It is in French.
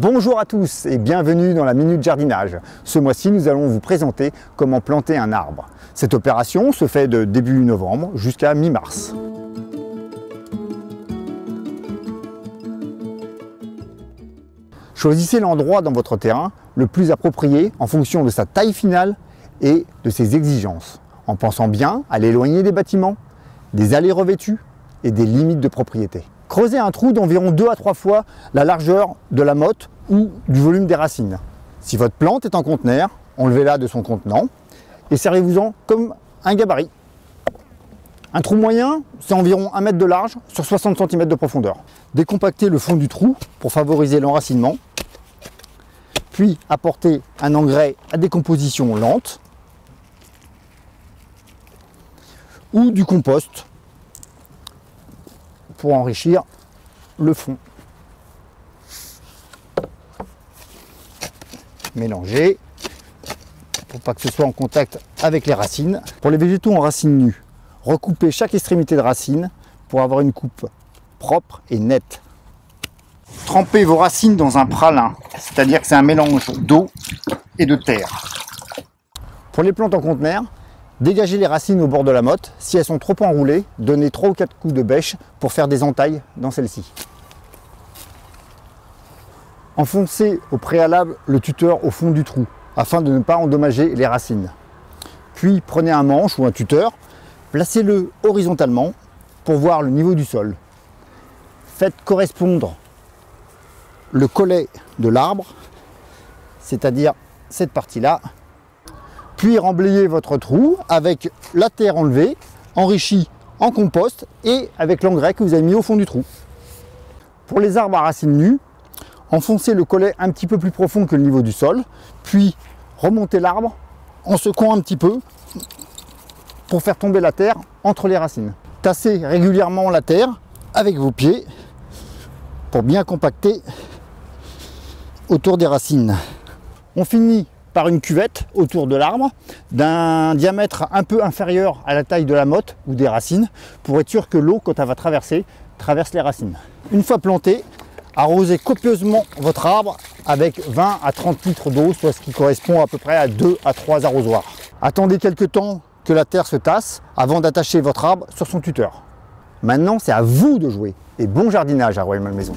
Bonjour à tous et bienvenue dans la Minute Jardinage. Ce mois-ci, nous allons vous présenter comment planter un arbre. Cette opération se fait de début novembre jusqu'à mi-mars. Choisissez l'endroit dans votre terrain le plus approprié en fonction de sa taille finale et de ses exigences, en pensant bien à l'éloigner des bâtiments, des allées revêtues et des limites de propriété. Creusez un trou d'environ 2 à 3 fois la largeur de la motte ou du volume des racines. Si votre plante est en conteneur, enlevez-la de son contenant et servez-vous-en comme un gabarit. Un trou moyen, c'est environ 1 mètre de large sur 60 cm de profondeur. Décompactez le fond du trou pour favoriser l'enracinement, puis apportez un engrais à décomposition lente ou du compost pour enrichir le fond. Mélangez pour pas que ce soit en contact avec les racines. Pour les végétaux en racines nues, recoupez chaque extrémité de racine pour avoir une coupe propre et nette. Trempez vos racines dans un pralin, c'est-à-dire que c'est un mélange d'eau et de terre. Pour les plantes en conteneur, dégagez les racines au bord de la motte. Si elles sont trop enroulées, donnez 3 ou 4 coups de bêche pour faire des entailles dans celle-ci. Enfoncez au préalable le tuteur au fond du trou afin de ne pas endommager les racines. Puis prenez un manche ou un tuteur, placez-le horizontalement pour voir le niveau du sol. Faites correspondre le collet de l'arbre, c'est-à-dire cette partie-là, puis remblayez votre trou avec la terre enlevée, enrichie en compost et avec l'engrais que vous avez mis au fond du trou. Pour les arbres à racines nues, enfoncez le collet un petit peu plus profond que le niveau du sol, puis remontez l'arbre en secouant un petit peu pour faire tomber la terre entre les racines. Tassez régulièrement la terre avec vos pieds pour bien compacter autour des racines. On finit par une cuvette autour de l'arbre d'un diamètre un peu inférieur à la taille de la motte ou des racines pour être sûr que l'eau, quand elle va traverser, traverse les racines. Une fois planté, arrosez copieusement votre arbre avec 20 à 30 litres d'eau, soit ce qui correspond à peu près à 2 à 3 arrosoirs. Attendez quelques temps que la terre se tasse avant d'attacher votre arbre sur son tuteur. Maintenant, c'est à vous de jouer et bon jardinage à Royal Malmaison.